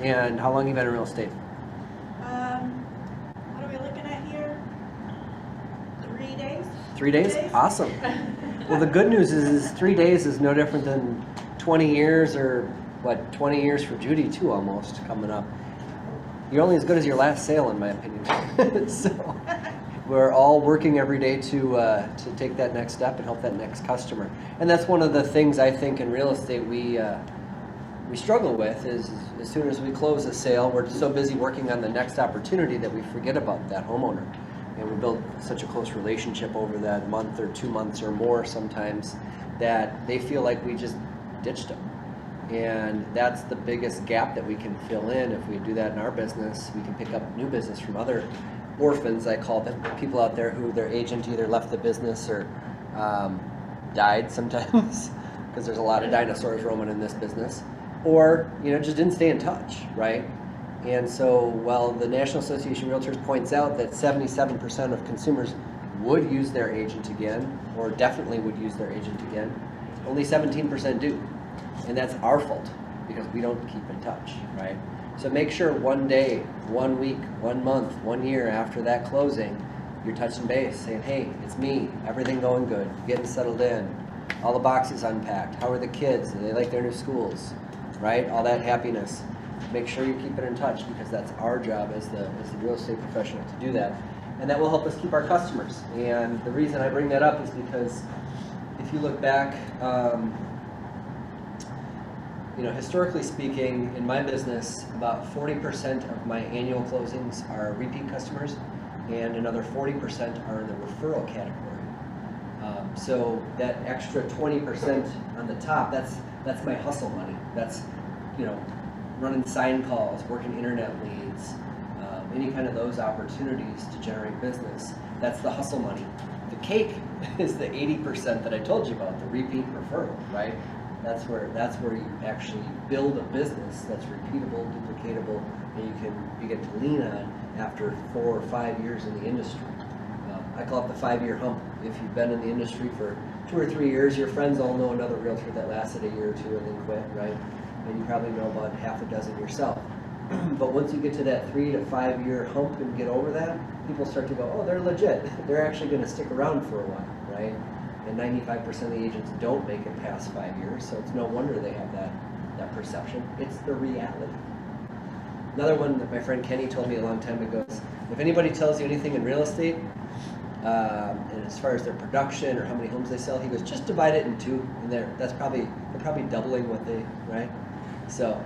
And how long have you been in real estate? What are we looking at here? 3 days? 3 days? Awesome. Well, the good news is 3 days is no different than 20 years or what, 20 years for Judy too, almost coming up. You're only as good as your last sale, in my opinion. So we're all working every day to take that next step and help that next customer. And that's one of the things I think in real estate we struggle with is as soon as we close a sale, we're so busy working on the next opportunity that we forget about that homeowner. And we build such a close relationship over that month or 2 months or more sometimes that they feel like we just ditched them. And that's the biggest gap that we can fill in. If we do that in our business, we can pick up new business from other orphans, I call them, people out there who their agent either left the business or died sometimes, because there's a lot of dinosaurs roaming in this business, or just didn't stay in touch, right? And so while the National Association of Realtors points out that 77% of consumers would use their agent again, or definitely would use their agent again, only 17% do. And that's our fault because we don't keep in touch, right? So make sure 1 day, 1 week, 1 month, 1 year after that closing, you're touching base, saying, hey, it's me, everything going good, getting settled in, all the boxes unpacked, how are the kids, do they like their new schools, right? All that happiness. Make sure you keep it in touch because that's our job as the real estate professional to do that. And that will help us keep our customers. And the reason I bring that up is because if you look back, historically speaking, in my business, about 40% of my annual closings are repeat customers, and another 40% are in the referral category. So that extra 20% on the top, that's my hustle money. That's running sign calls, working internet leads, any kind of those opportunities to generate business. That's the hustle money. The cake is the 80% that I told you about, the repeat referral, right? That's where you actually build a business that's repeatable, duplicatable, and you can begin to lean on after 4 or 5 years in the industry. I call it the 5-year hump. If you've been in the industry for 2 or 3 years, your friends all know another realtor that lasted a year or two and then quit, right? And you probably know about half a dozen yourself. But once you get to that 3 to 5 year hump and get over that, people start to go, oh, they're legit. They're actually going to stick around for a while, right? And 95% of the agents don't make it past 5 years, so it's no wonder they have that perception. It's the reality. Another one that my friend Kenny told me a long time ago is, if anybody tells you anything in real estate, and as far as their production or how many homes they sell, he goes, just divide it in 2, and they're probably doubling what they, right? So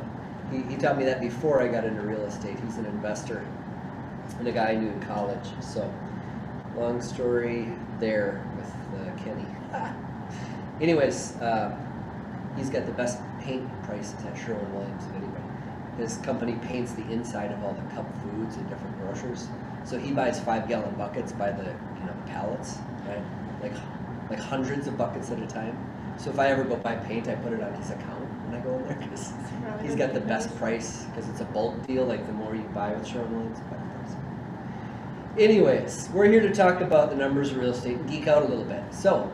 he taught me that before I got into real estate. He's an investor and a guy I knew in college. So long story there with Kenny. Anyways, he's got the best paint prices at Sherwin-Williams of anybody. His company paints the inside of all the cup foods and different grocers. So he buys 5-gallon buckets by the pallets, right? Like hundreds of buckets at a time. So if I ever go buy paint, I put it on his account when I go in there because he's got the best price because it's a bulk deal. Like the more you buy with Sherwin-Williams, the better price. Anyways, we're here to talk about the numbers of real estate and geek out a little bit. So,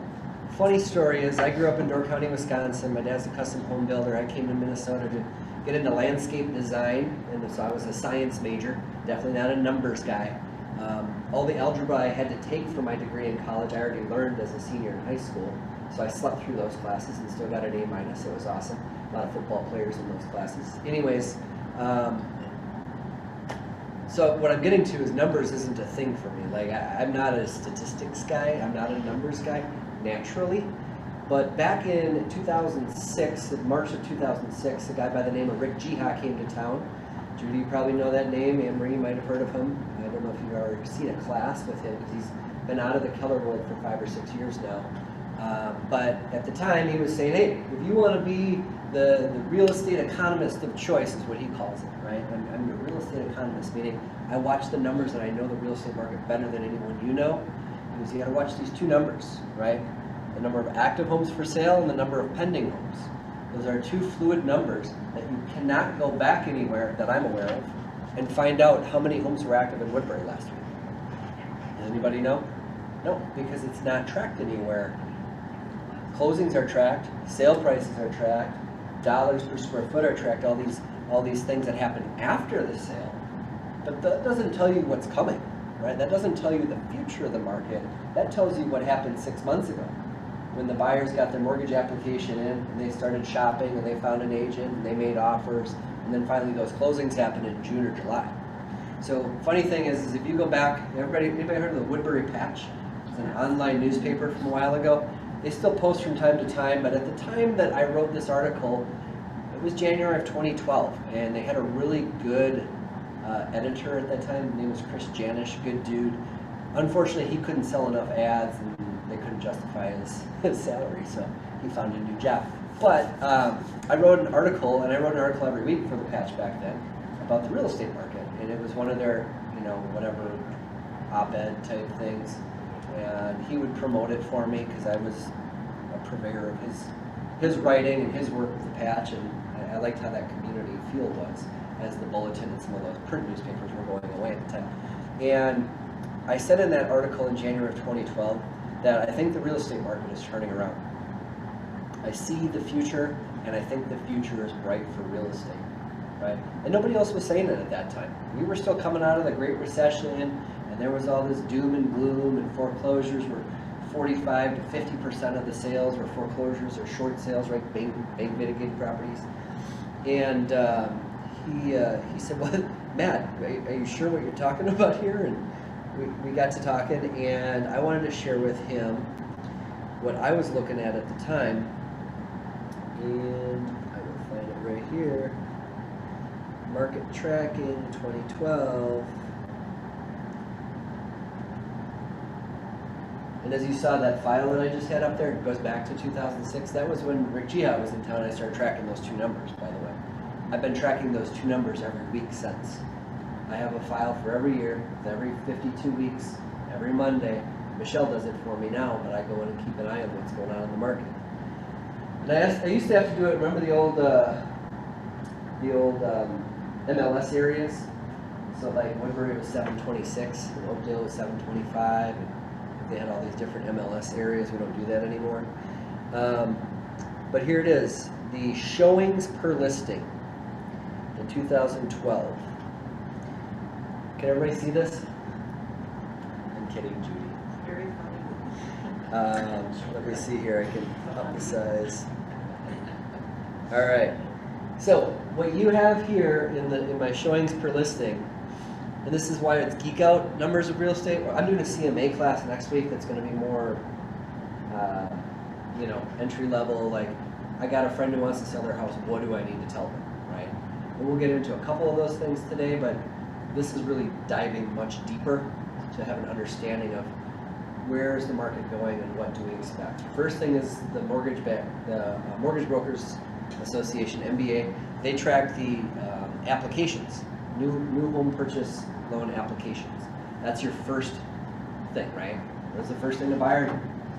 funny story is I grew up in Door County, Wisconsin. My dad's a custom home builder. I came to Minnesota to get into landscape design, and so I was a science major, definitely not a numbers guy. All the algebra I had to take for my degree in college, I already learned as a senior in high school, so I slept through those classes and still got an A-. It was awesome. A lot of football players in those classes. Anyways, so what I'm getting to is numbers isn't a thing for me. Like I'm not a statistics guy, I'm not a numbers guy, naturally. But back in 2006, in March of 2006, a guy by the name of Rick Geek came to town. Judy, you probably know that name. Anne-Marie might have heard of him. I don't know if you've ever seen a class with him, because he's been out of the Keller world for 5 or 6 years now. But at the time, he was saying, hey, if you want to be the real estate economist of choice, is what he calls it, right? I'm a real estate economist, meaning I watch the numbers and I know the real estate market better than anyone you know. Because you got to watch these 2 numbers, right? The number of active homes for sale and the number of pending homes. Those are 2 fluid numbers that you cannot go back anywhere that I'm aware of and find out how many homes were active in Woodbury last week. Does anybody know? No, because it's not tracked anywhere. Closings are tracked, sale prices are tracked, dollars per square foot are tracked, all these all these things that happen after the sale, but that doesn't tell you what's coming, right? That doesn't tell you the future of the market. That tells you what happened 6 months ago when the buyers got their mortgage application in and they started shopping and they found an agent and they made offers, and then finally those closings happened in June or July. So funny thing is if you go back, anybody heard of the Woodbury Patch? It's an online newspaper from a while ago. They still post from time to time, but at the time that I wrote this article, it was January of 2012, and they had a really good editor at that time. His name was Chris Janish, good dude. Unfortunately, he couldn't sell enough ads, and they couldn't justify his salary, so he found a new job. But I wrote an article, and I wrote an article every week for the Patch back then about the real estate market, and it was one of their, whatever op-ed type things, and he would promote it for me because I was a purveyor of his writing and his work with the Patch, and I liked how that community feel was as the Bulletin and some of those print newspapers were going away at the time. And I said in that article in January of 2012 that I think the real estate market is turning around. I see the future, and I think the future is bright for real estate, right? And nobody else was saying it at that time. We were still coming out of the Great Recession, and there was all this doom and gloom, and foreclosures were 45 to 50% of the sales were foreclosures or short sales, right? Bank mitigated properties. And he said, "Well, Matt, are you sure what you're talking about here?" And we got to talking, and I wanted to share with him what I was looking at the time, and I will find it right here. Market tracking 2012. And as you saw, that file that I just had up there, it goes back to 2006. That was when Rick Jihad was in town. I started tracking those two numbers, by the way. I've been tracking those two numbers every week since. I have a file for every year, every 52 weeks, every Monday. Michelle does it for me now, but I go in and keep an eye on what's going on in the market. And I used to have to do it. Remember the old MLS areas? So like Woodbury was 726, and Oakdale was 725. And they had all these different MLS areas. We don't do that anymore. But here it is, the showings per listing in 2012. Can everybody see this? I'm kidding, Judy. Very funny. Let me see here. I can up the size. All right. So what you have here in my showings per listing, and this is why it's Geek Out numbers of real estate. I'm doing a CMA class next week that's going to be more, entry level. Like, I got a friend who wants to sell their house. What do I need to tell them, right? And we'll get into a couple of those things today, but this is really diving much deeper to have an understanding of where is the market going and what do we expect. First thing is the Mortgage Brokers Association, MBA. They track the applications, new home purchase loan applications. That's your first thing, right? What's the first thing the buyer do,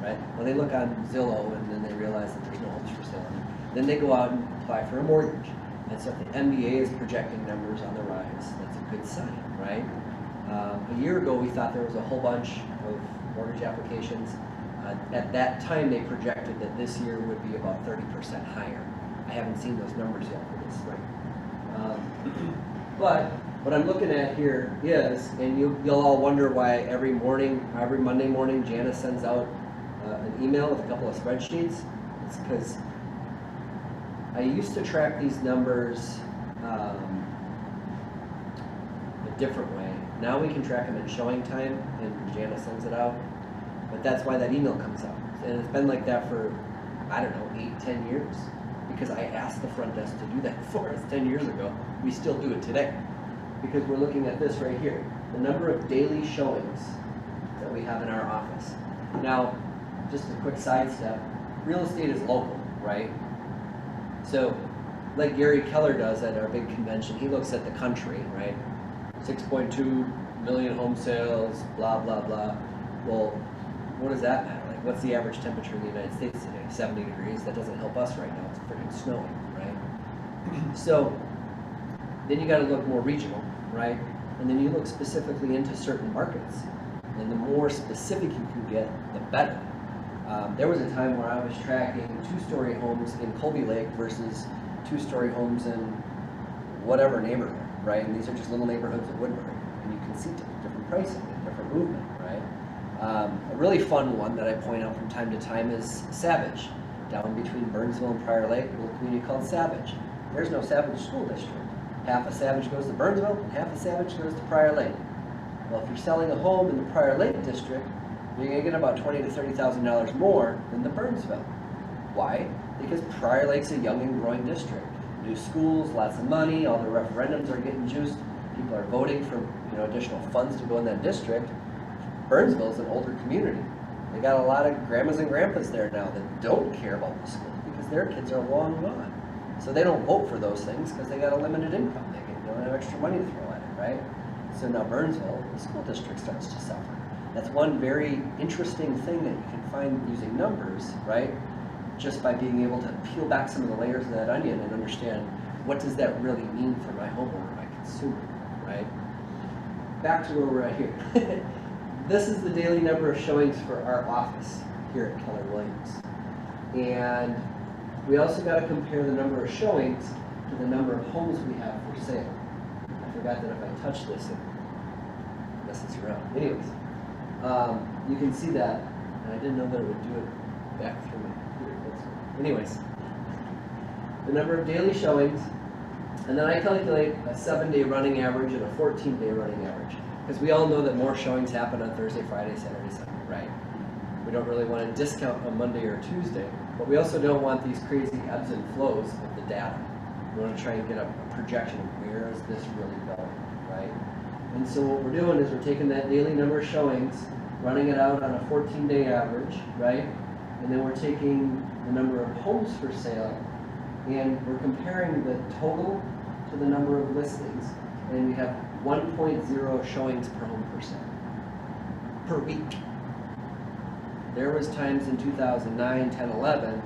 right? Well, they look on Zillow and then they realize that there's no homes for sale. Then they go out and apply for a mortgage. And so if the MBA is projecting numbers on the rise, that's a good sign, right? A year ago, we thought there was a whole bunch of mortgage applications. At that time, they projected that this year would be about 30% higher. I haven't seen those numbers yet for this spring. But what I'm looking at here is, and you'll all wonder why every Monday morning, Jana sends out an email with a couple of spreadsheets. It's because I used to track these numbers a different way. Now we can track them in showing time, and Jana sends it out. But that's why that email comes out. And it's been like that for, I don't know, 8-10 years. Because I asked the front desk to do that for us 10 years ago. We still do it today. Because we're looking at this right here. The number of daily showings that we have in our office. Now, just a quick sidestep. Real estate is local, right? So, like Gary Keller does at our big convention, he looks at the country, right? 6.2 million home sales, blah, blah, blah. Well, what does that matter? Like, what's the average temperature in the United States today? 70 degrees. That doesn't help us right now. It's freaking snowing, right? So, then you got to look more regional, right? And then you look specifically into certain markets. And the more specific you can get, the better. There was a time where I was tracking 2-story homes in Colby Lake versus 2-story homes in whatever neighborhood, right? And these are just little neighborhoods of Woodbury, and you can see different pricing and different movement, right? A really fun one that I point out from time to time is Savage, down between Burnsville and Prior Lake, a little community called Savage. There's no Savage school district. Half of Savage goes to Burnsville, and half of Savage goes to Prior Lake. Well, if you're selling a home in the Prior Lake district, you're going to get about $20,000 to $30,000 more than the Burnsville. Why? Because Prior Lake's a young and growing district. New schools, lots of money, all the referendums are getting juiced. People are voting for additional funds to go in that district. Burnsville is an older community. They got a lot of grandmas and grandpas there now that don't care about the school because their kids are long gone. So they don't vote for those things because they got a limited income. They don't have extra money to throw at it, right? So now Burnsville, the school district starts to suffer. That's one very interesting thing that you can find using numbers, right? Just by being able to peel back some of the layers of that onion and understand what does that really mean for my homeowner, my consumer, right? Back to where we're at here. This is the daily number of showings for our office here at Keller Williams. And we also got to compare the number of showings to the number of homes we have for sale. I forgot that if I touch this, it messes around. Anyways, you can see that, and I didn't know that it would do it back through my computer. Anyways, the number of daily showings, and then I calculate a 7-day running average and a 14-day running average. Because we all know that more showings happen on Thursday, Friday, Saturday, Sunday, right? We don't really want to discount on Monday or Tuesday, but we also don't want these crazy ebbs and flows of the data. We want to try and get a projection of where is this really going, right? And so what we're doing is we're taking that daily number of showings, running it out on a 14-day average, right? And then we're taking the number of homes for sale, and we're comparing the total to the number of listings, and we have 1.0 showings per home per week. There was times in 2009, 10, 11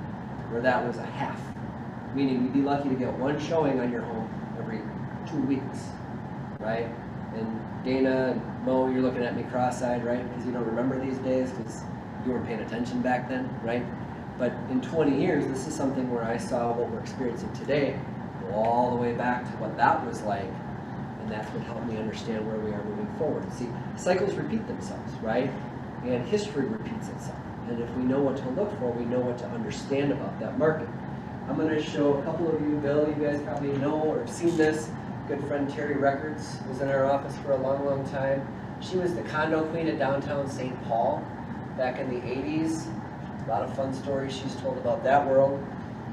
where that was a half, meaning you'd be lucky to get one showing on your home every 2 weeks, right? And Dana and Mo, you're looking at me cross-eyed, right? Because you don't remember these days because you weren't paying attention back then, right? But in 20 years, this is something where I saw what we're experiencing today go all the way back to what that was like. And that's what helped me understand where we are moving forward. See, cycles repeat themselves, right? And history repeats itself. And if we know what to look for, we know what to understand about that market. I'm going to show a couple of you, Bill, you guys probably know or have seen this. Good friend Terry Records was in our office for a long, long time. She was the condo queen at downtown St. Paul back in the 80s. A lot of fun stories she's told about that world.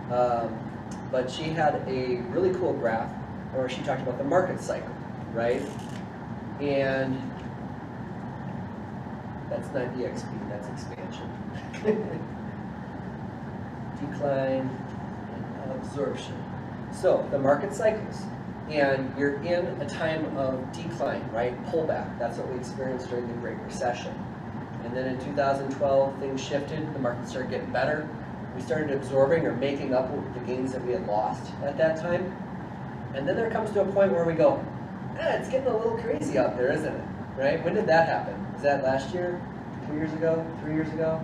But she had a really cool graph where she talked about the market cycle, right? And that's not EXP, that's expansion. Decline and absorption. So the market cycles, and you're in a time of decline, right? Pullback. That's what we experienced during the Great Recession. And then in 2012, things shifted. The market started getting better. We started absorbing or making up the gains that we had lost at that time. And then there comes to a point where we go, it's getting a little crazy out there, isn't it? Right? When did that happen? Was that last year? 2 years ago? 3 years ago?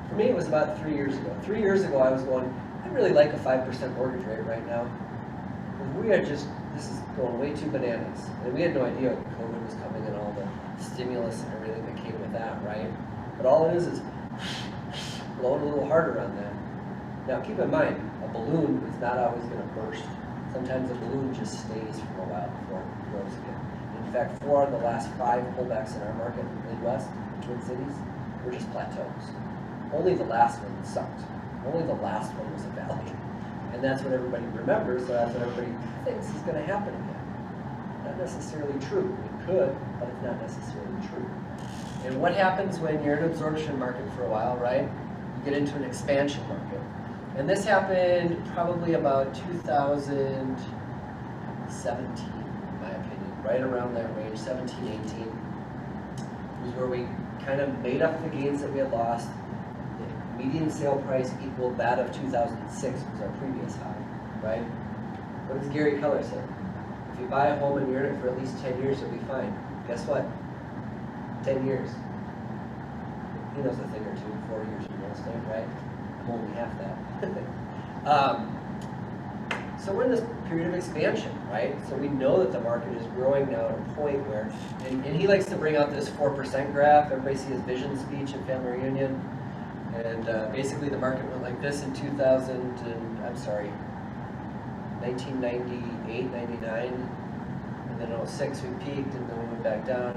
For me, it was about 3 years ago. 3 years ago, I was going, I really like a 5% mortgage rate right now. We are just, this is going way too bananas. And we had no idea COVID was coming and all the stimulus and everything that came with that, right? But all it is blowing a little harder on that. Now keep in mind, a balloon is not always going to burst. Sometimes a balloon just stays for a while before it grows again. In fact, 4 of the last 5 pullbacks in our market in the Midwest, Twin Cities, were just plateaus. Only the last one sucked. Only the last one was a valley. And that's what everybody remembers, so that's what everybody thinks is going to happen again. Not necessarily true. It could, but it's not necessarily true. And what happens when you're in an absorption market for a while, right? You get into an expansion market. And this happened probably about 2017, in my opinion, right around that range, 17, 18. Was where we kind of made up the gains that we had lost. The median sale price equaled that of 2006, was our previous high, right? What does Gary Keller say? If you buy a home and you're in it for at least 10 years, you'll be fine. Guess what? 10 years. He knows a thing or two, 4 years in real estate, right? I'm only half that. So we're in this period of expansion, right? So we know that the market is growing now at a point where, and he likes to bring out this 4% graph. Everybody see his vision speech at family reunion. And basically the market went like this in 1998, 99. And then in 06 we peaked and then we went back down.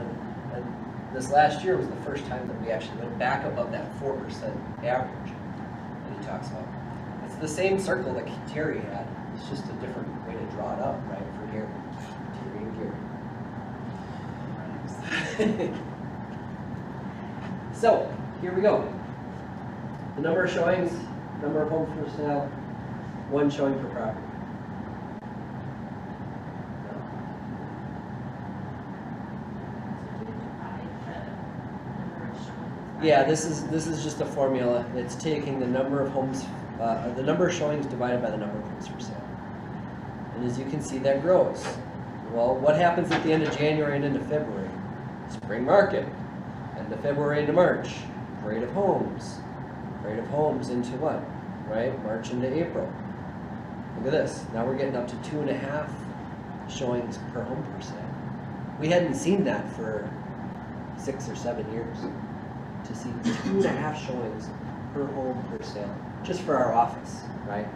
And this last year was the first time that we actually went back above that 4% average that he talks about. It's the same circle that Terry had. It's just a different way to draw it up, right, for Terry and Gary. So, here we go. The number of showings, number of homes for sale, one showing per property. Yeah, this is just a formula. It's taking the number of homes, the number of showings divided by the number of homes for sale. And as you can see, that grows. Well, what happens at the end of January and into February? Spring market. End of February into March. Parade of homes. Parade of homes into what? Right? March into April. Look at this. Now we're getting up to 2.5 showings per home per sale. We hadn't seen that for 6 or 7 years. To see 2.5 showings per home per sale, just for our office, right?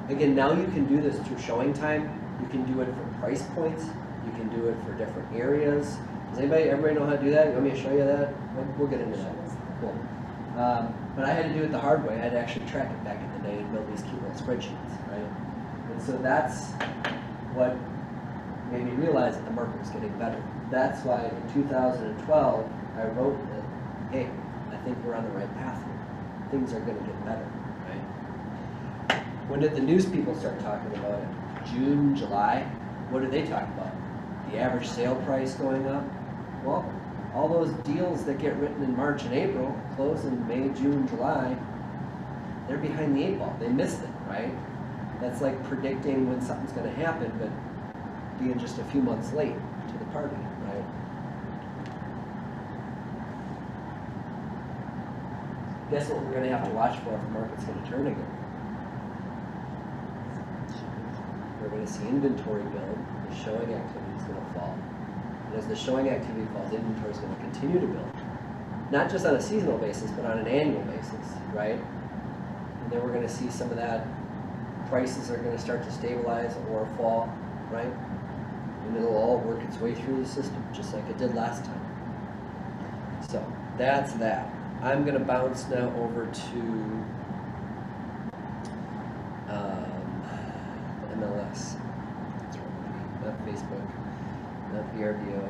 Again, now you can do this through showing time. You can do it for price points. You can do it for different areas. Does everybody know how to do that? You want me to show you that? We'll get into that. Cool. But I had to do it the hard way. I had to actually track it back in the day and build these cute little spreadsheets, right? And so that's what made me realize that the market was getting better. That's why in 2012, I wrote that, hey, I think we're on the right path here. Things are going to get better, right? When did the news people start talking about it? June, July? What do they talk about? The average sale price going up? Well, all those deals that get written in March and April, close in May, June, July, they're behind the 8 ball. They missed it, right? That's like predicting when something's going to happen, but being just a few months late to the party, right? Guess what we're going to have to watch for if the market's going to turn again? We're going to see inventory build, the showing activity is going to fall. And as the showing activity falls, inventory is going to continue to build. Not just on a seasonal basis, but on an annual basis, right? And then we're going to see some of that, prices are going to start to stabilize or fall, right? And it'll all work its way through the system, just like it did last time. So, that's that. I'm going to bounce now over to MLS. That's right, not Facebook, not VRBO.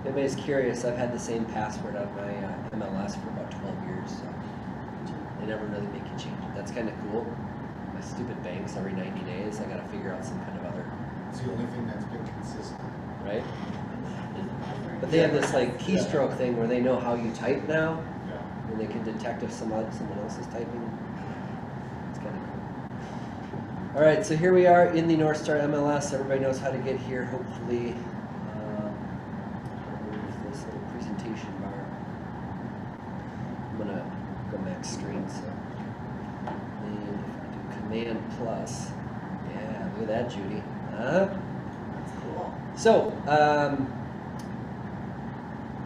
If anybody's curious, I've had the same password on my MLS for about 12 years, so they never really make you change it. That's kind of cool. My stupid banks, every 90 days, I gotta figure out some kind of other... It's the only thing that's been consistent. Right? But they have this like keystroke thing where they know how you type now, and they can detect if someone else is typing. It's kind of cool. All right, so here we are in the North Star MLS. Everybody knows how to get here, hopefully. This little presentation bar. I'm gonna go max screen, so. And if I do Command plus, yeah, look at that, Judy. That's cool. So,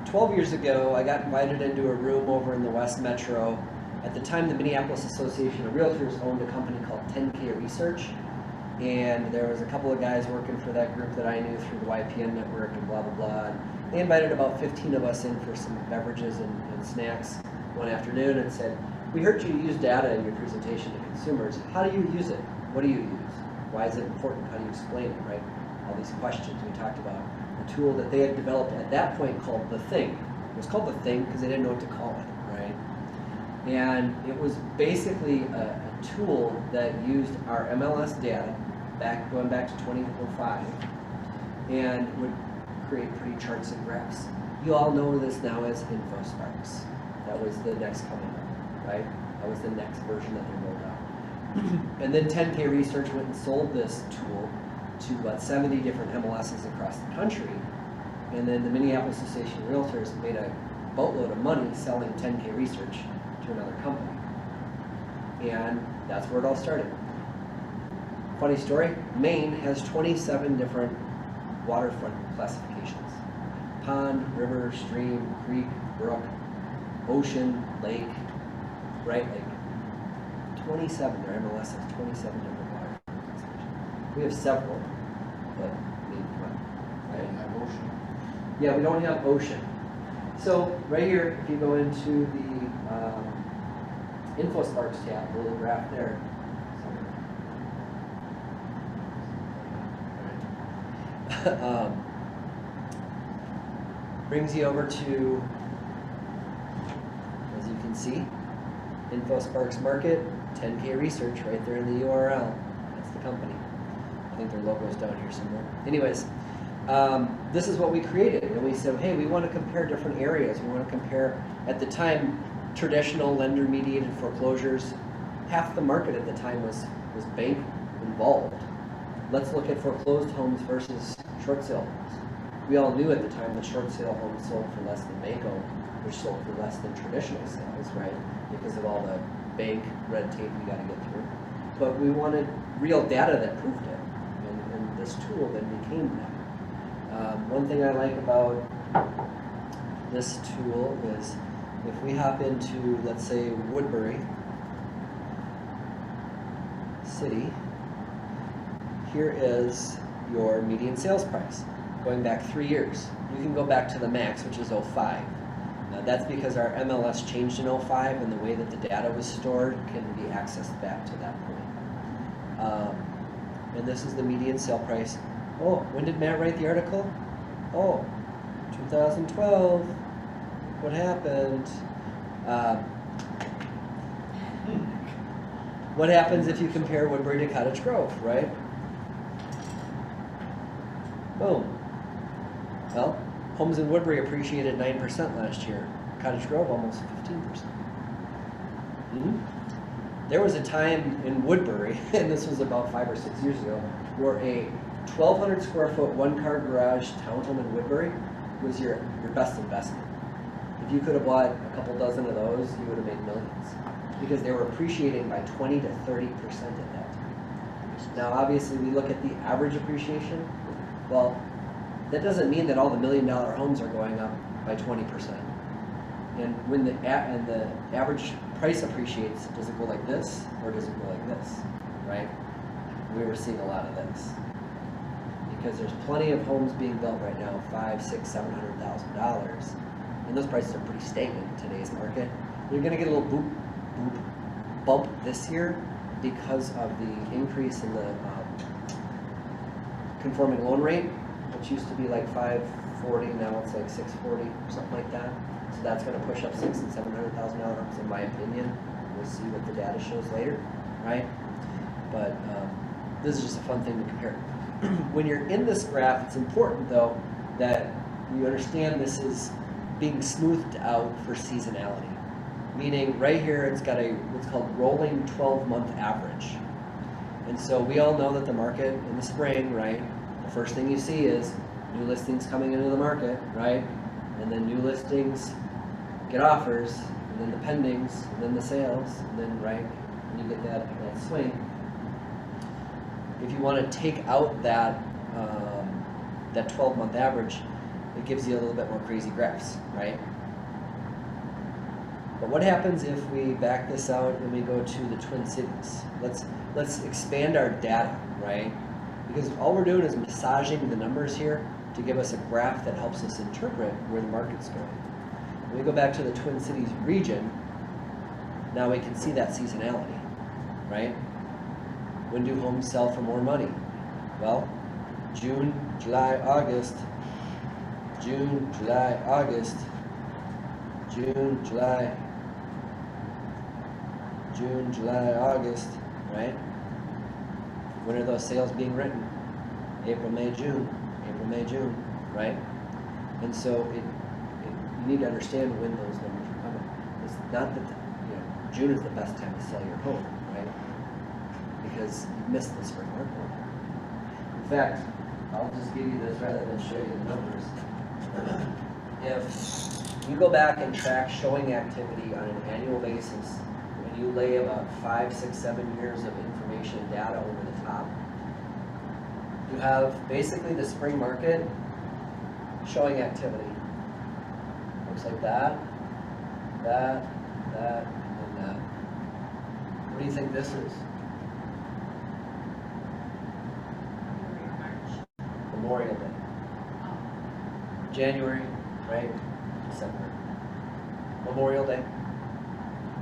12 years ago, I got invited into a room over in the West Metro. At the time, the Minneapolis Association of Realtors owned a company called 10K Research, and there was a couple of guys working for that group that I knew through the YPN network and blah, blah, blah. And they invited about 15 of us in for some beverages and snacks one afternoon and said, we heard you use data in your presentation to consumers. How do you use it? What do you use? Why is it important? How do you explain it, right? All these questions. We talked about a tool that they had developed at that point called The Thing. It was called The Thing because they didn't know what to call it, right? And it was basically a tool that used our MLS data, going back to 2005, and would create pretty charts and graphs. You all know this now as InfoSparks. That was the next coming up, right? That was the next version that they rolled out. And then 10K Research went and sold this tool to about 70 different MLSs across the country. And then the Minneapolis Association of Realtors made a boatload of money selling 10K Research to another company. And that's where it all started. Funny story, Maine has 27 different waterfront classifications. Pond, river, stream, creek, brook, ocean, lake, right? Like 27, their MLS has 27 different waterfront classifications. We have several, but I mean, come on, They right? don't have ocean. Yeah, we don't have ocean. So right here, if you go into the InfoSparks tab, the little graph there. Brings you over to, as you can see, InfoSparks Market, 10K Research right there in the URL. That's the company. I think their logo's down here somewhere. Anyways, this is what we created, and we said, hey, we want to compare different areas. We want to compare, at the time, traditional lender-mediated foreclosures. Half the market at the time was bank involved. Let's look at foreclosed homes versus short sale homes. We all knew at the time that short sale homes sold for less than bank owned, which sold for less than traditional sales, right? Because of all the bank red tape we got to get through. But we wanted real data that proved it, and this tool then became that. One thing I like about this tool is if we hop into, let's say, Woodbury City, here is your median sales price going back 3 years. You can go back to the max, which is 05. That's because our MLS changed in 05, and the way that the data was stored can be accessed back to that point. And this is the median sale price. Oh, when did Matt write the article? Oh, 2012. What happened? What happens if you compare Woodbury to Cottage Grove, right? Boom. Well, homes in Woodbury appreciated 9% last year. Cottage Grove almost 15%. There was a time in Woodbury, and this was about 5 or 6 years ago, where a 1,200 square foot one-car garage townhome in Woodbury was your best investment. If you could have bought a couple dozen of those, you would have made millions, because they were appreciating by 20 to 30% at that time. Now, obviously, we look at the average appreciation. Well, that doesn't mean that all the $1 million homes are going up by 20%. And when the average price appreciates, does it go like this or does it go like this, right? We were seeing a lot of this because there's plenty of homes being built right now, $500,000, $600,000, $700,000, and those prices are pretty stagnant in today's market. You're going to get a little bump this year because of the increase in the conforming loan rate, which used to be like 540, now it's like 640 or something like that. So that's going to push up $600,000 and $700,000 homes, in my opinion. We'll see what the data shows later, right? But this is just a fun thing to compare. When you're in this graph, it's important though that you understand this is being smoothed out for seasonality. Meaning right here it's got a what's called rolling 12-month average. And so we all know that the market in the spring, right, the first thing you see is new listings coming into the market, right? And then new listings get offers, and then the pendings, and then the sales, and then, right, and you get that swing. If you want to take out that that 12-month average, it gives you a little bit more crazy graphs, right? But what happens if we back this out and we go to the Twin Cities? Let's expand our data, right? Because all we're doing is massaging the numbers here to give us a graph that helps us interpret where the market's going. When we go back to the Twin Cities region, now we can see that seasonality, right? When do homes sell for more money? Well, June, July, August, June, July, August, June, July, June, July, August, right? When are those sales being written? April, May, June, right? And so you need to understand when those numbers are coming. It's not that, June is the best time to sell your home, right? Because you missed the spring market. In fact, I'll just give you this rather than show you the numbers. If you go back and track showing activity on an annual basis, and you lay about 5, 6, 7 years of information and data over the top, you have basically the spring market showing activity. Looks like that, that, and that. What do you think this is? Memorial Day. January, right? December. Memorial Day.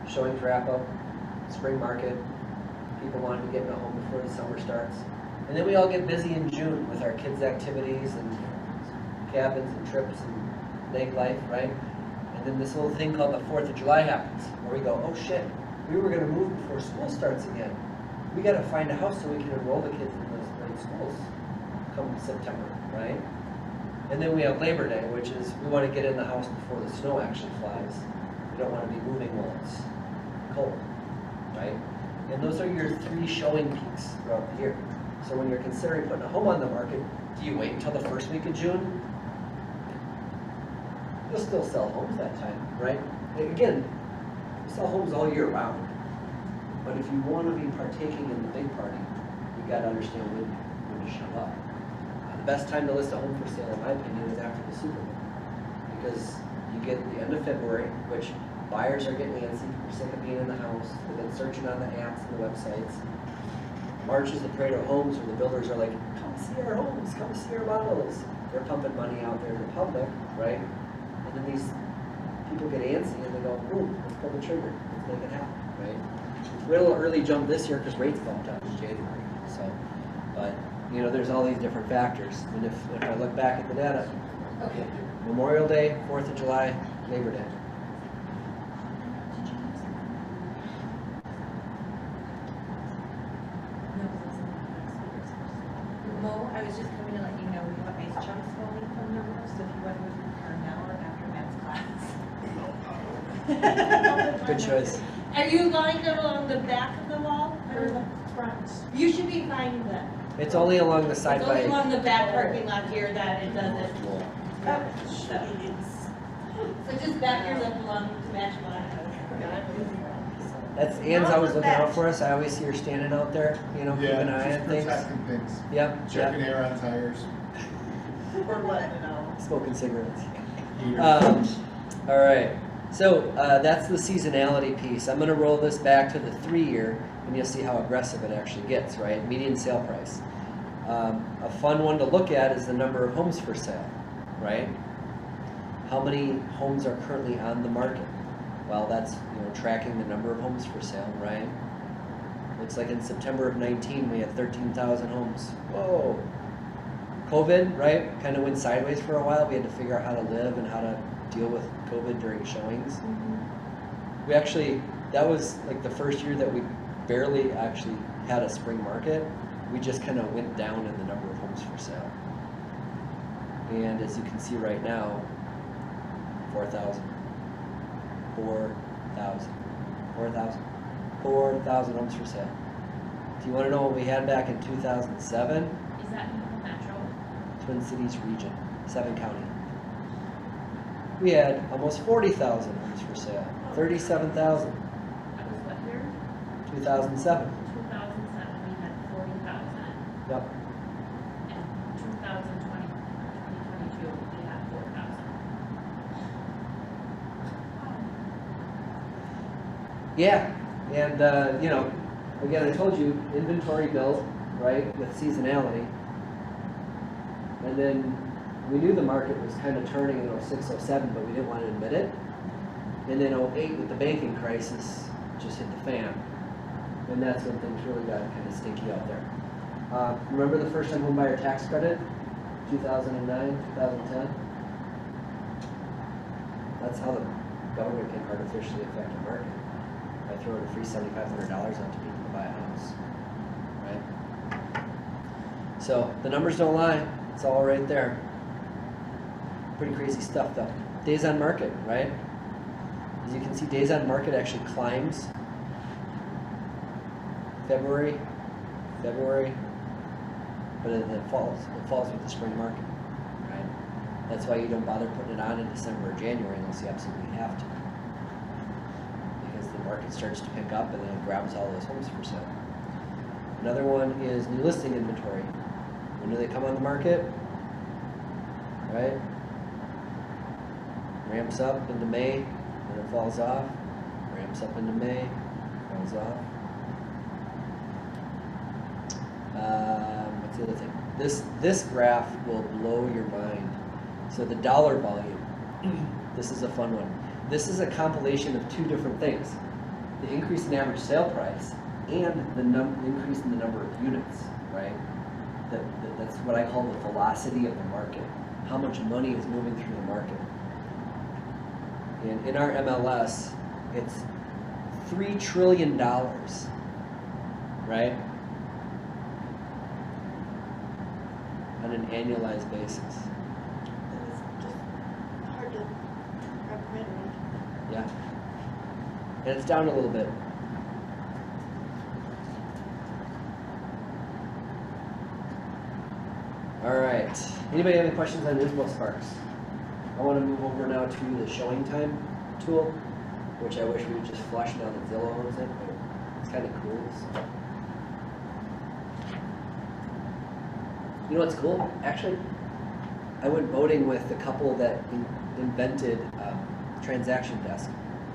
Showings wrap up. Spring market. People wanting to get in a home before the summer starts. And then we all get busy in June with our kids' activities and cabins and trips and lake life, right? And then this little thing called the 4th of July happens, where we go, oh shit, we were going to move before school starts again. We got to find a house so we can enroll the kids in those great schools come September, right? And then we have Labor Day, which is we want to get in the house before the snow actually flies. We don't want to be moving while it's cold, right? And those are your 3 showing peaks throughout the year. So when you're considering putting a home on the market, do you wait until the first week of June? You'll still sell homes that time, right? Again, you sell homes all year round. But if you want to be partaking in the big party, you got to understand when to show up. The best time to list a home for sale, in my opinion, is after the Super Bowl. Because you get the end of February, which buyers are getting antsy, they're sick of being in the house, they've been searching on the apps and the websites. March is the parade of homes where the builders are like, come see our homes, come see our models. They're pumping money out there to the public, right? And then these people get antsy and they go, boom, let's pull the trigger, let's make it happen, right? We had a little early jump this year because rates bumped up in January, so, but, you know, there's all these different factors. And if I look back at the data, okay, Memorial Day, 4th of July, Labor Day. Mo, I was just coming to let you know we have ice chunks falling from the roof, so if you want to return now or after Matt's class. Good choice. Are you lined along the back of the wall or the front? You should be fine then. It's only along the side It's by. only along the back parking lot here that it doesn't. So just back yours up along to match mine. That's Ann's always looking out for us. I always see her standing out there, you know, keeping an eye on things. Protecting things. Yep. Checking air on tires. We're letting it out. Smoking cigarettes. Heaters. All right. So that's the seasonality piece. I'm going to roll this back to the 3-year, and you'll see how aggressive it actually gets, right? Median sale price. A fun one to look at is the number of homes for sale, right? How many homes are currently on the market? Well, that's, you know, tracking the number of homes for sale, right? Looks like in September of 19, we had 13,000 homes. Whoa. COVID, right? Kind of went sideways for a while. We had to figure out how to live and how to deal with COVID during showings. We actually, that was like the first year that we barely actually had a spring market. We just kind of went down in the number of homes for sale. And as you can see right now, 4,000, 4,000, 4,000, 4,000 homes for sale. Do you want to know what we had back in 2007? Is that Metro? Twin Cities region, 7 county. We had almost 40,000 homes for sale, 37,000. That was what year? 2007. 2007, we had 40,000. Yep. And 2020, 2022, we had 4,000. Yeah, and you know, again, I told you, inventory built, right, with seasonality. And then we knew the market was kind of turning in 06, 07, but we didn't want to admit it. And then 08 with the banking crisis just hit the fan. And that's when things really got kind of stinky out there. Remember the first time home buyer tax credit? 2009, 2010? That's how the government can artificially affect the market. By throwing a free $7,500 out to people to buy a house, right? So the numbers don't lie. It's all right there. Pretty crazy stuff though. Days on market, right? As you can see, days on market actually climbs. February, but it falls with the spring market, right? That's why you don't bother putting it on in December or January unless you absolutely have to. Because the market starts to pick up and then it grabs all those homes for sale. Another one is new listing inventory. When do they come on the market? Right? Ramps up into May, then it falls off. Ramps up into May, falls off. What's the other thing? This graph will blow your mind. So the dollar volume, this is a fun one. This is a compilation of two different things. The increase in average sale price and the increase in the number of units, right? That's what I call the velocity of the market. How much money is moving through the market. And in our MLS, it's $3 trillion, right? On an annualized basis. And it's just hard to wrap your head around. Yeah. And it's down a little bit. All right. Anybody have any questions on Inspo Sparks? I want to move over now to the showing time tool, which I wish we would just flush now that Zillow owns it, but it's kind of cool. So. You know what's cool? Actually, I went boating with the couple that invented transaction desk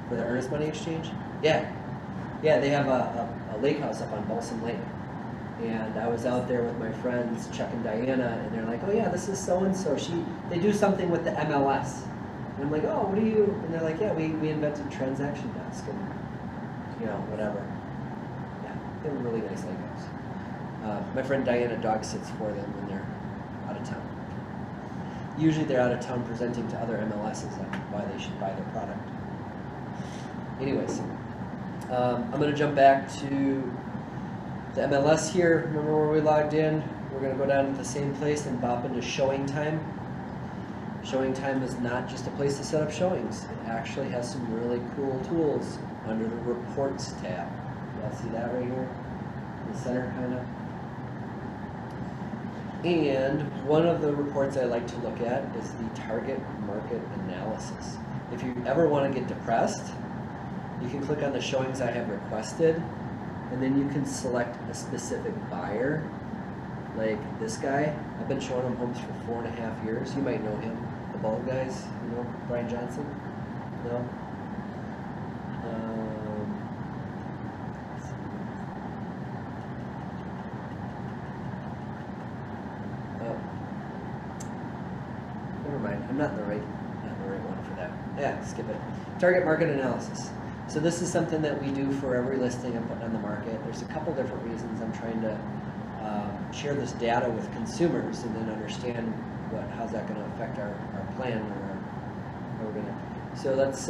for the earnest money exchange. Yeah, they have a lake house up on Balsam Lake. And I was out there with my friends Chuck and Diana, and they're like, "Oh yeah, this is so and so. They do something with the MLS." And I'm like, "Oh, what do you?" And they're like, "Yeah, we invented transaction desk and whatever." Yeah, they were really nice lake house. My friend Diana dog sits for them when they're out of town. Usually they're out of town presenting to other MLSs on why they should buy their product. Anyways, I'm going to jump back to the MLS here. Remember where we logged in? We're going to go down to the same place and bop into showing time. Showing time is not just a place to set up showings. It actually has some really cool tools under the reports tab. Y'all see that right here? In the center kind of. And one of the reports I like to look at is the target market analysis. If you ever want to get depressed, you can click on the showings I have requested, and then you can select a specific buyer, like this guy. I've been showing him homes for 4.5 years. You might know him, the bald guys, Brian Johnson? No? Never mind, I'm not the right one for that. Yeah, skip it. Target market analysis. So this is something that we do for every listing I'm putting on the market. There's a couple different reasons I'm trying to share this data with consumers and then understand how's that going to affect our plan or how we're going to. So let's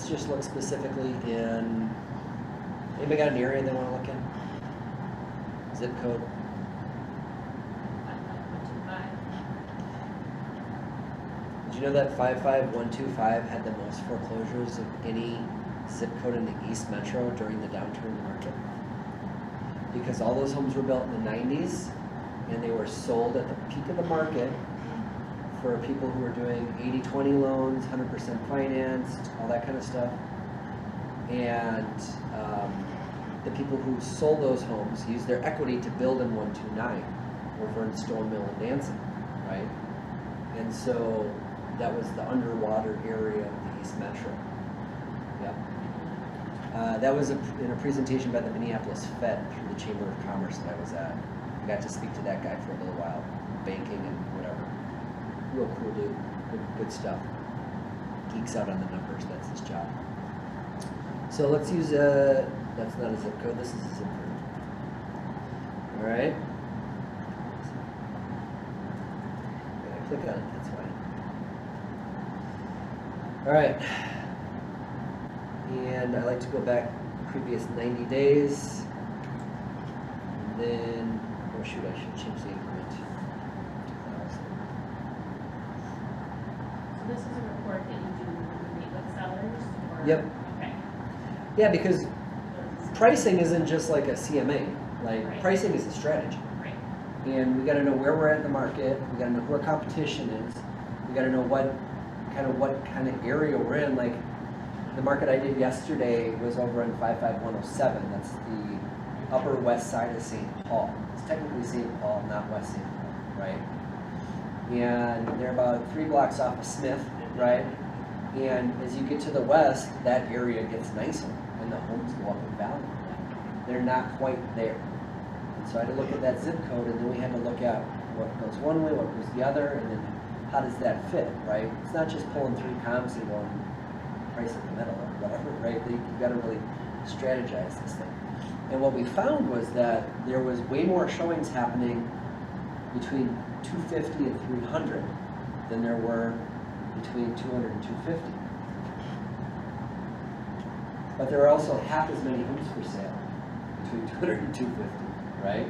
just look specifically in. Anybody got an area they want to look in? Zip code. 125. Did you know that 55125 had the most foreclosures of any zip code in the East Metro during the downturn in the market? Because all those homes were built in the 90s and they were sold at the peak of the market for people who were doing 80-20 loans, 100% financed, all that kind of stuff. And the people who sold those homes used their equity to build in 129 over in Stone Mill and Danson, right? And so that was the underwater area of the East Metro. Yep. That was in a presentation by the Minneapolis Fed through the Chamber of Commerce that I was at. I got to speak to that guy for a little while, banking and whatever. Real cool dude, good stuff. Geeks out on the numbers, that's his job. So let's use that's not a zip code, this is a zip code. All right. Click on it, that's why. All right. And I like to go back previous 90 days. And then, oh shoot, I should change the increment. 2000. So this is a report that you do when you meet with sellers, or Yep. Okay. Yeah, because pricing isn't just like a CMA. Like Right. pricing is a strategy. Right. And we got to know where we're at in the market. We got to know who our competition is. We got to know what kind of area we're in. Like the market I did yesterday was over in 55107. That's the upper west side of St. Paul. It's technically St. Paul, not West St. Paul, right? And they're about 3 blocks off of Smith, right? And as you get to the west, that area gets nicer, and the homes go up in value. They're not quite there. And so I had to look at that zip code, and then we had to look at what goes one way, what goes the other, and then how does that fit, right? It's not just pulling 3 comps and going price in the middle or whatever, right? You've got to really strategize this thing. And what we found was that there was way more showings happening between 250 and 300 than there were between 200 and 250. But there are also half as many homes for sale between 200 and 250, right?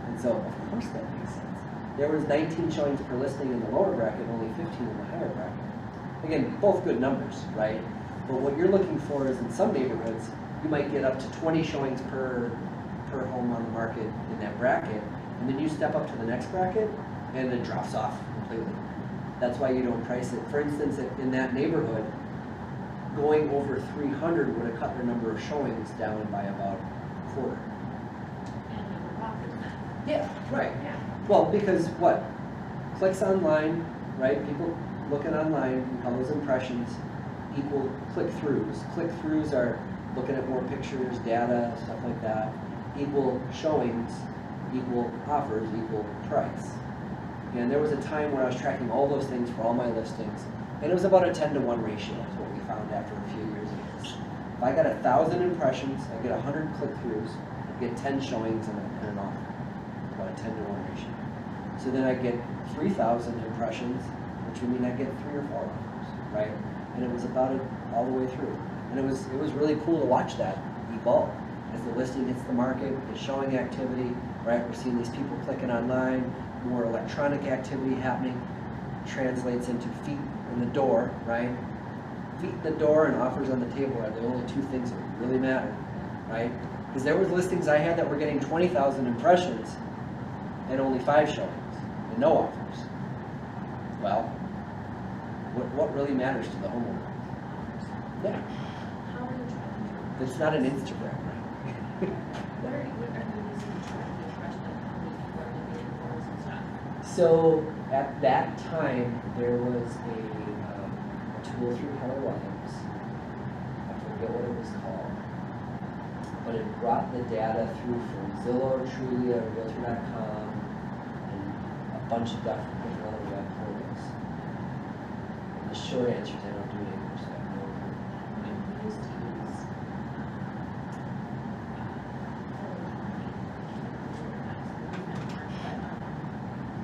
And so, of course, that makes sense. There was 19 showings per listing in the lower bracket, only 15 in the higher bracket. Again, both good numbers, right? But what you're looking for is in some neighborhoods, you might get up to 20 showings per home on the market in that bracket, and then you step up to the next bracket, and it drops off completely. That's why you don't price it. For instance, in that neighborhood, going over 300 would have cut the number of showings down by about a quarter. And number of offers then. Yeah, right. Yeah. Well, because what? Clicks online, right? People looking online, we call those impressions, equal click-throughs. Click-throughs are looking at more pictures, data, stuff like that. Equal showings, equal offers, equal price. And there was a time where I was tracking all those things for all my listings, and it was about a 10-to-1 ratio is what we found after a few years of this. If I got 1,000 impressions, I get 100 click-throughs, I get 10 showings and an offer. About a 10-to-1 ratio. So then I get 3,000 impressions, which would mean I get 3 or 4 offers, right? And it was about it all the way through. And it was really cool to watch that evolve. As the listing hits the market, it's showing activity, right? We're seeing these people clicking online, more electronic activity happening, translates into feet in the door, right? Feet in the door and offers on the table are the only 2 things that really matter, right? Because there was listings I had that were getting 20,000 impressions and only 5 showings and no offers. Well, what really matters to the homeowner? Yeah, How are you tracking? it's not an Instagram, right? What are you using to track the impression of how many people are looking at photos and stuff? So at that time, there was a tool through Keller Williams. I forget what it was called, but it brought the data through from Zillow, Trulia, Realtor.com, and a bunch of different other web portals. And the short answer is I don't do it anymore, so I have no clue. We used to use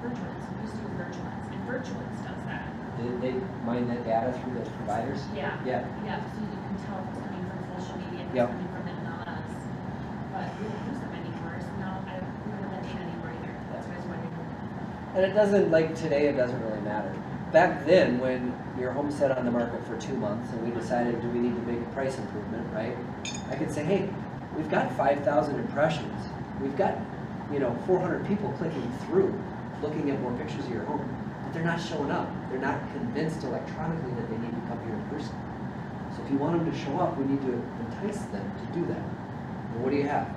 Virtuals. We used to use Virtuals, and Virtuals does that. Did they mine that data through those providers? Yeah. Yeah. Yeah, so you can tell if it's coming from social media, if it's Yep. coming from them, not us. But we don't use them anymore, so now I don't remember that data anymore either. That's what I was wondering. And it doesn't, like today, it doesn't really matter. Back then, when your home sat on the market for 2 months and we decided, do we need to make a price improvement, right? I could say, hey, we've got 5,000 impressions. We've got, 400 people clicking through, looking at more pictures of your home, but they're not showing up. They're not convinced electronically that they need to come here in person. So if you want them to show up, we need to entice them to do that. And what do you have?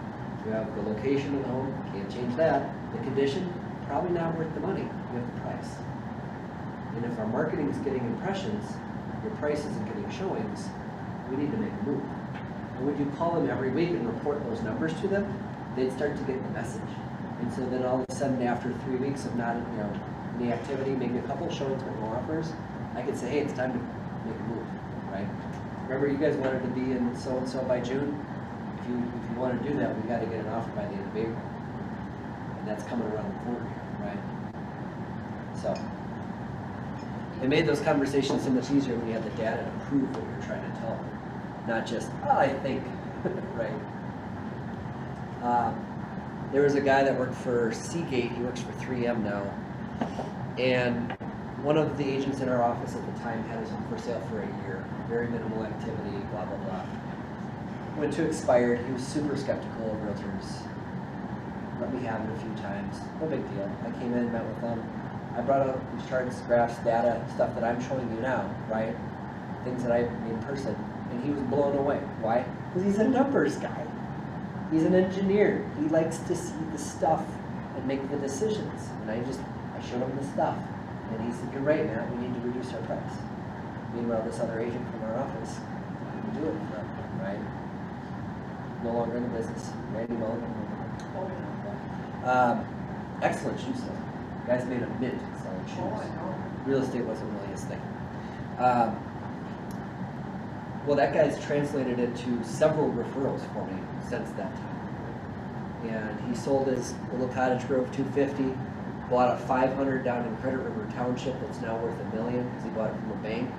You have the location of the home, can't change that. The condition, probably not worth the money. You have the price. And if our marketing is getting impressions, your price isn't getting showings, we need to make a move. And would you call them every week and report those numbers to them, they'd start to get the message. And so then all of a sudden, after 3 weeks of not, any activity, maybe a couple showings with no offers, I could say, hey, it's time to make a move, right? Remember, you guys wanted to be in so-and-so by June? If you want to do that, we got to get an offer by the end of April. And that's coming around the corner here, right? So it made those conversations so much easier when you had the data to prove what you're trying to tell them, not just, I think, right? There was a guy that worked for Seagate, he works for 3M now, and one of the agents in our office at the time had his home for sale for a year, very minimal activity, blah, blah, blah. Went to expired, he was super skeptical of realtors. Let me have it a few times, no big deal. I came in, met with them. I brought up these charts, graphs, data, stuff that I'm showing you now, right? Things that I made in person, and he was blown away. Why? Because he's a numbers guy. He's an engineer. He likes to see the stuff and make the decisions. And I showed him the stuff. And he said, you're right, Matt, we need to reduce our price. Meanwhile, this other agent from our office couldn't do it for them, right? No longer in the business. Randy Mullen. Excellent shoe salesman. Guys made a mint selling shoes. Real estate wasn't really his thing. Well, that guy's translated into several referrals for me since that time. And he sold his little Cottage Grove 250, bought a 500 down in Credit River Township that's now worth $1 million because he bought it from a bank.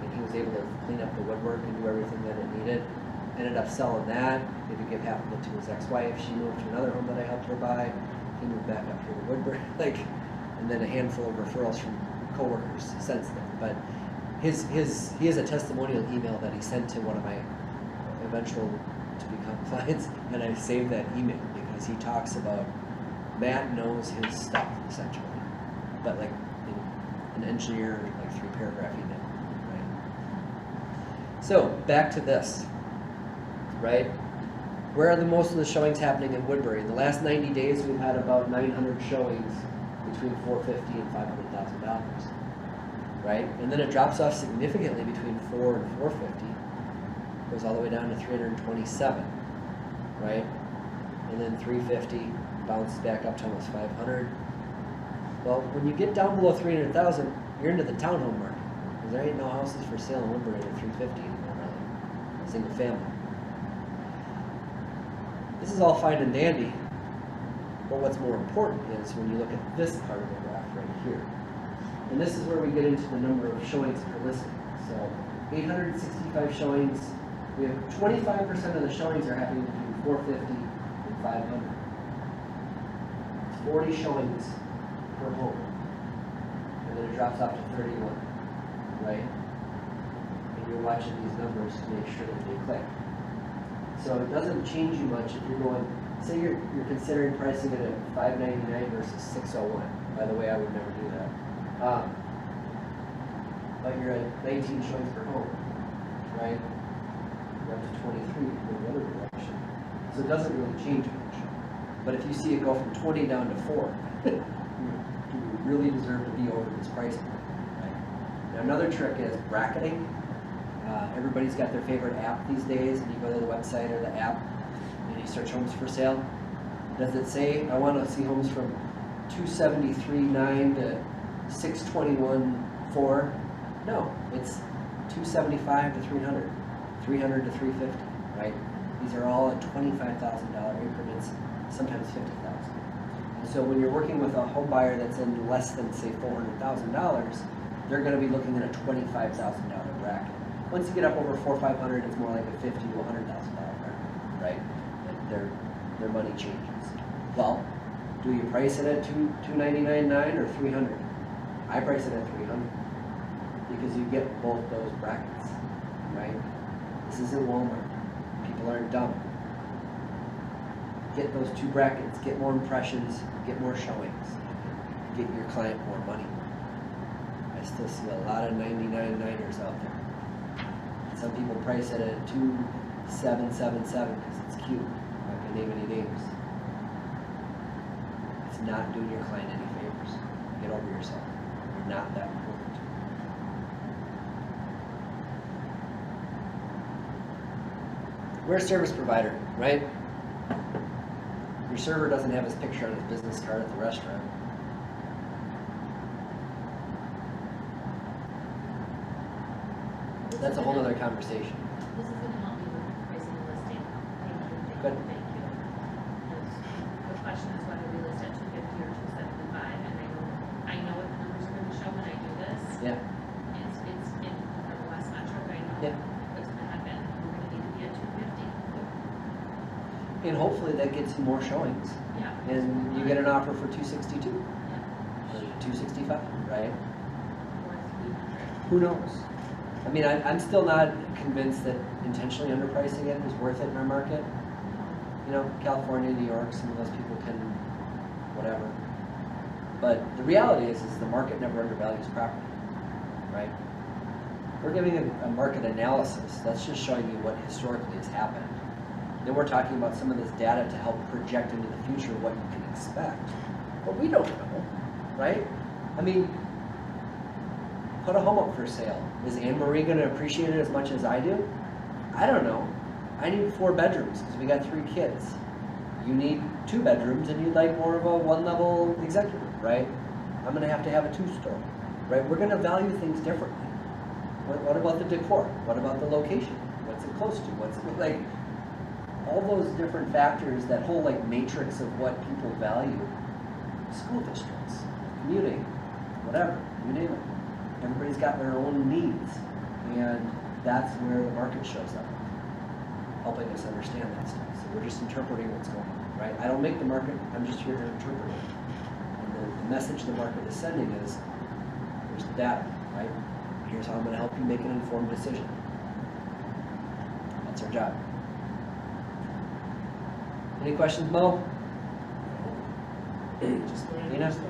And he was able to clean up the woodwork and do everything that it needed. Ended up selling that, maybe give half of it to his ex-wife. She moved to another home that I helped her buy. He moved back up here to Woodburn, and then a handful of referrals from coworkers since then. But he has a testimonial email that he sent to one of my eventual to become clients, and I saved that email because he talks about Matt knows his stuff essentially, but like an engineer, like 3-paragraph email, right? So back to this. Right? Where are the most of the showings happening in Woodbury? In the last 90 days, we've had about 900 showings between $450,000 and $500,000. Right? And then it drops off significantly between $400,000 and $450,000. Goes all the way down to 327. Right? And then 350 bounces back up to almost 500. Well, when you get down below 300,000, you're into the townhome market. Because there ain't no houses for sale in Woodbury at 350 anymore, really. Single family. This is all fine and dandy, but what's more important is when you look at this part of the graph right here. And this is where we get into the number of showings per listing. So 865 showings, we have 25% of the showings are happening between 450 and 500. It's 40 showings per home. And then it drops off to 31, right? And you're watching these numbers to make sure that they click. So it doesn't change you much if you're going, say you're considering pricing it at $599 versus $601. By the way, I would never do that. But you're at 19 showings per home, right? You're up to 23 in the other direction. So it doesn't really change much. But if you see it go from 20 down to 4, you really deserve to be over this price point, right? Now another trick is bracketing. Everybody's got their favorite app these days, and you go to the website or the app, and you search homes for sale. Does it say, I want to see homes from 273.9 to 621.4? No, it's 275 to 300, 300 to 350, right? These are all at $25,000 increments, sometimes $50,000. And so when you're working with a home buyer that's in less than, say, $400,000, they're going to be looking at a $25,000 bracket. Once you get up over $400,000 or $500,000, it's more like a $50,000 to $100,000 bracket, right? Their money changes. Well, do you price it at $299.9 or $300? I price it at $300 because you get both those brackets, right? This isn't Walmart. People aren't dumb. Get those two brackets, get more impressions, get more showings, get your client more money. I still see a lot of 99.9ers out there. Some people price it at 2,777 because it's cute. I'm not gonna name any names. It's not doing your client any favors. Get over yourself. You're not that important. We're a service provider, right? Your server doesn't have his picture on his business card at the restaurant. That's a whole other conversation. This is going to help me with pricing and listing. Thank you. Good. Thank you. The question is whether we list at 250 or 275, and I know what the numbers are going to show when I do this. Yeah. It's in the West Metro. I know Yeah. what's going to happen. We're going to need to be at 250. And hopefully that gets you more showings. Yeah. And you get an offer for 262, Yeah. or 265, right? Who knows? I mean, I'm still not convinced that intentionally underpricing it is worth it in our market. You know, California, New York, some of those people can, whatever. But the reality is the market never undervalues property, right? We're giving a market analysis. That's just showing you what historically has happened. Then we're talking about some of this data to help project into the future what you can expect. But we don't know, right? I mean, put a home up for sale. Is Anne Marie going to appreciate it as much as I do? I don't know. I need 4 bedrooms because we got 3 kids. You need 2 bedrooms and you'd like more of a 1-level executive, right? I'm going to have a 2-story, right? We're going to value things differently. What about the decor? What about the location? What's it close to? What's it like? All those different factors, that whole like matrix of what people value. School districts, commuting, whatever, you name it. Everybody's got their own needs, and that's where the market shows up, helping us understand that stuff. So we're just interpreting what's going on, right? I don't make the market, I'm just here to interpret it. And the message the market is sending is, here's the data, right? Here's how I'm going to help you make an informed decision. That's our job. Any questions, Mo? Just learning Dana? stuff.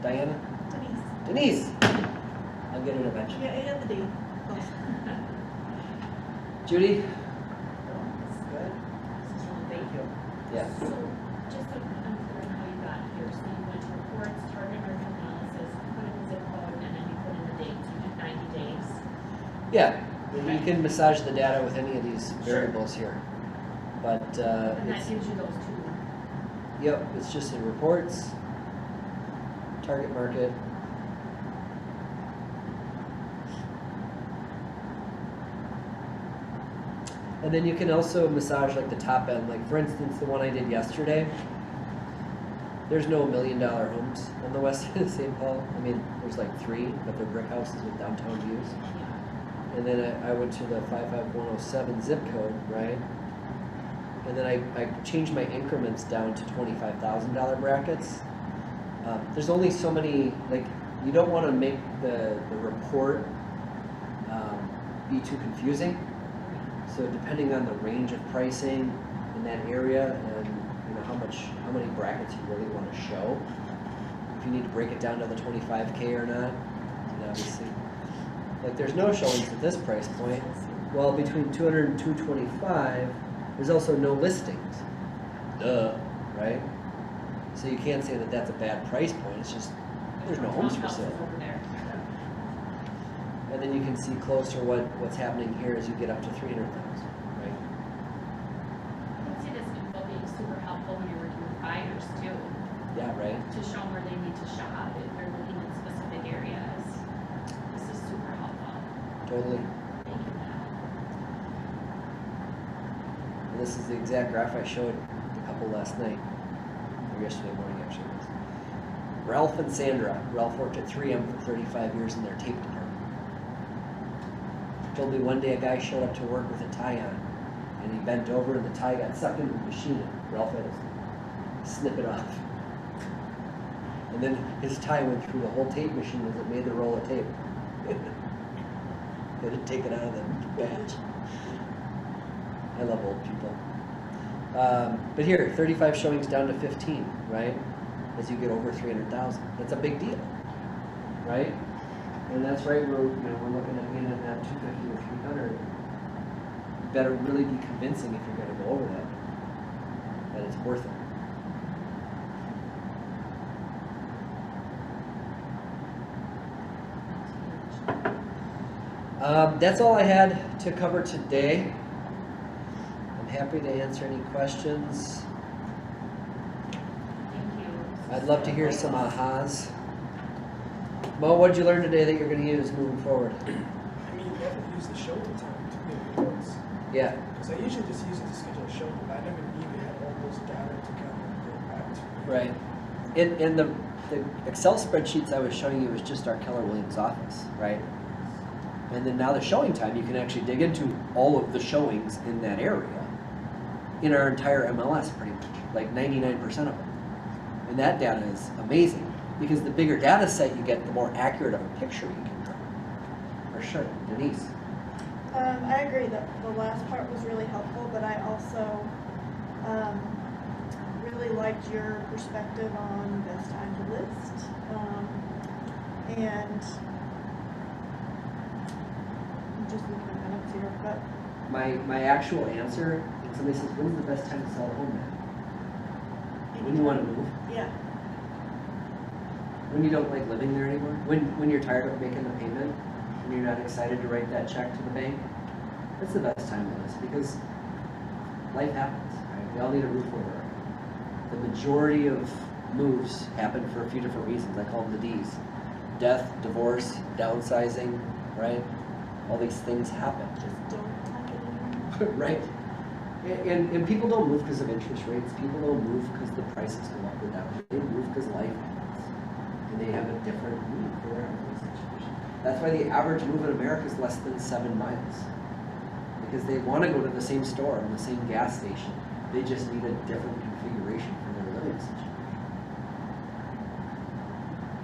Diana? Denise. Denise! I'll get it eventually. Yeah, and the D. Judy? Good. Thank you. Yeah. So, just so I'm clear on how you got here, so you went to reports, target market analysis, put in the zip code, and then you put in the dates. You did 90 days. Yeah, you can massage the data with any of these variables here. But And that it's, gives you those 2. yep, it's just in reports, target market. And then you can also massage like the top end. Like for instance, the one I did yesterday, there's no $1 million homes on the west side of St. Paul. I mean, there's like 3, but they're brick houses with downtown views. And then I went to the 55107 zip code, right? And then I changed my increments down to $25,000 brackets. There's only so many, like, you don't want to make the report be too confusing. So depending on the range of pricing in that area and you know how many brackets you really want to show, if you need to break it down to the 25K or not, and obviously, like there's no showings at this price point. Well, between 200 and 225, there's also no listings. Duh, right? So you can't say that that's a bad price point. It's just there's no homes for sale. Over there. And then you can see closer what's happening here as you get up to 300,000, right? I would say this info being super helpful when you're working with buyers too, Yeah, right. to show them where they need to shop if they're looking in specific areas. This is super helpful. Totally. Thank you, Matt. And this is the exact graph I showed the couple last night, or yesterday morning actually. It was. Ralph and Sandra. Ralph worked at 3M for 35 years in their tape department. Told me one day a guy showed up to work with a tie on, and he bent over and the tie got sucked into the machine. And Ralph had to snip it off. And then his tie went through the whole tape machine as it made the roll of tape. They had to take it out of the batch. I love old people. But here, 35 showings down to 15, right? As you get over 300,000. That's a big deal, right? And that's right where we're looking at being in that 250 or 300. You better really be convincing if you're going to go over that it's worth it. That's all I had to cover today. I'm happy to answer any questions. Thank you. I'd love to hear some ahas. Mo, what did you learn today that you're going to use moving forward? I mean, you have to use the show time to make reports. Yeah, Because I usually just use it to schedule a show, but I never knew we had all those data to kind of go back to. right. In the Excel spreadsheets I was showing you was just our Keller Williams office, right? And then now the showing time, you can actually dig into all of the showings in that area in our entire MLS pretty much, like 99% of them. And that data is amazing because the bigger data set you get, the more accurate of a picture you can draw. for sure. Denise? I agree that the last part was really helpful, but I also really liked your perspective on best time to list. And I'm just looking at my notes here, but My actual answer, when somebody says, when's the best time to sell a home, man? When you want to move? yeah, When you don't like living there anymore? When you're tired of making the payment? When you're not excited to write that check to the bank? That's the best time to list because life happens, right? We all need a roof over our head. The majority of moves happen for a few different reasons. I call them the D's. Death, divorce, downsizing, right? All these things happen. just don't like it anymore. Right. And people don't move because of interest rates. People don't move because the prices go up or down. They move because life happens. And they have a different need for their housing situation. That's why the average move in America is less than 7 miles. Because they want to go to the same store and the same gas station. They just need a different configuration for their living situation.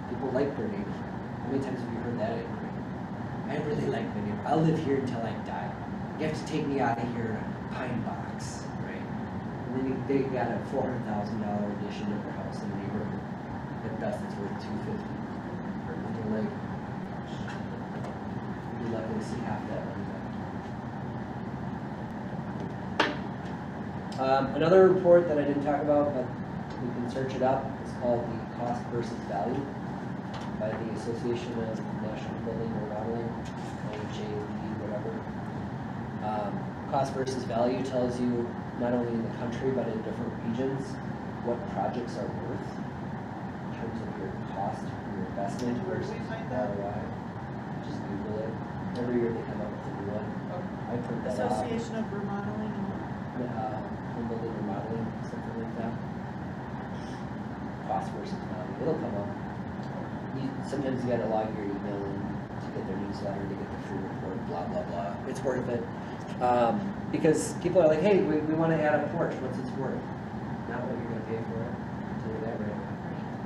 People like their neighborhood. How many times have you heard that inquiry? I really like my neighborhood. I'll live here until I die. You have to take me out of here in a pine box, right? And then they got a $400,000 addition to their house in the neighborhood. At best, it's worth $250,000. And they're like, you'd be lucky to see half that money back. Another report that I didn't talk about, but you can search it up, is called the Cost versus Value by the Association of National Building Remodeling, OJB, whatever. Cost versus value tells you not only in the country but in different regions what projects are worth in terms of your cost, your investment Where do versus we find that? ROI. Just Google it. Every year they come up with a new one. I print that out. Association of Remodeling. Home building remodeling, something like that. Cost versus value. It'll come up. Sometimes you gotta log your email in to get their newsletter, to get the free report, blah, blah, blah. It's worth it. Because people are like, hey, we want to add a porch. What's its worth? Not what you're going to pay for it. I'll tell you that right now.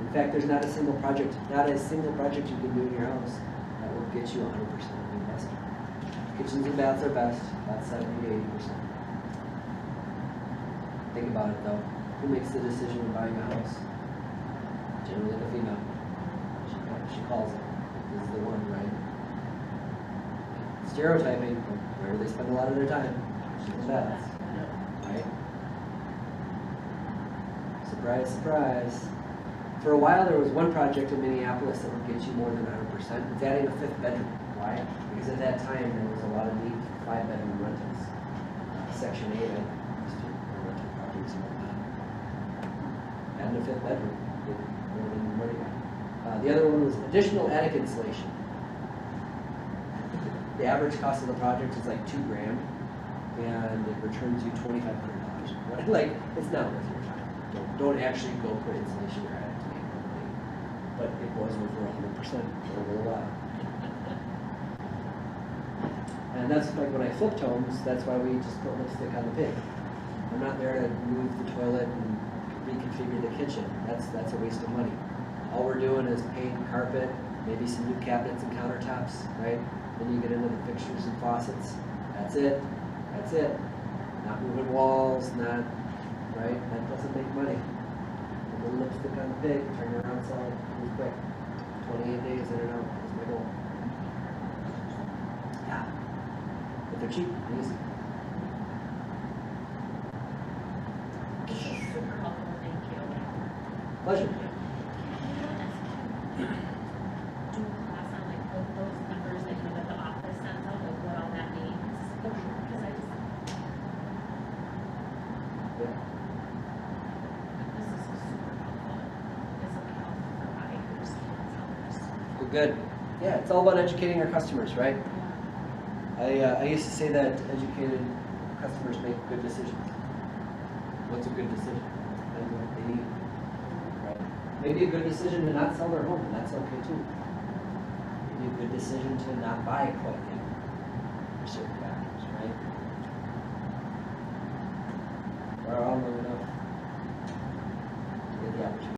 In fact, there's not a single project you can do in your house that will get you 100% of the investment. Kitchens and baths are best, about 70 to 80%. Think about it though. Who makes the decision of buying a house? Generally the female. She calls it. This is the one, right? Stereotyping, where they spend a lot of their time. Kitchens and baths. Right? Surprise, surprise. For a while, there was one project in Minneapolis that would get you more than 100%. It's adding a 5th bedroom. Why? Because at that time, there was a lot of need for 5-bedroom rentals. Section 8, I used to rental properties and whatnot. Adding a 5th bedroom. More than money. The other one was additional attic insulation. The average cost of the project is like $2 grand, and it returns you $2,500. Like, it's not worth your time. Don't actually go put insulation in your attic to make money. But it was over 100% for a little while. And that's like when I flipped homes, that's why we just put lipstick on the pig. I'm not there to move the toilet and reconfigure the kitchen. That's a waste of money. All we're doing is paint, carpet, maybe some new cabinets and countertops, right? Then you get into the fixtures and faucets. That's it. That's it. Not moving walls, not, right? That doesn't make money. A little lipstick on the pig, turn around, sell it, move quick. 28 days in and out. That's my goal. Yeah. But they're cheap and easy. This is super helpful, thank you. Pleasure. Do a class on like what those numbers that you know that the office sends out, like what all that means? Because I just, Yeah. this is super helpful. This will be helpful for buyers and sellers. Well, good. Yeah, it's all about educating our customers, right? I used to say that educated customers make good decisions. What's a good decision? Depends on what they need. Right? Maybe a good decision to not sell their home, and that's okay too. Maybe a good decision to not buy quite yet for certain factors, right? We're all long enough to get the opportunity.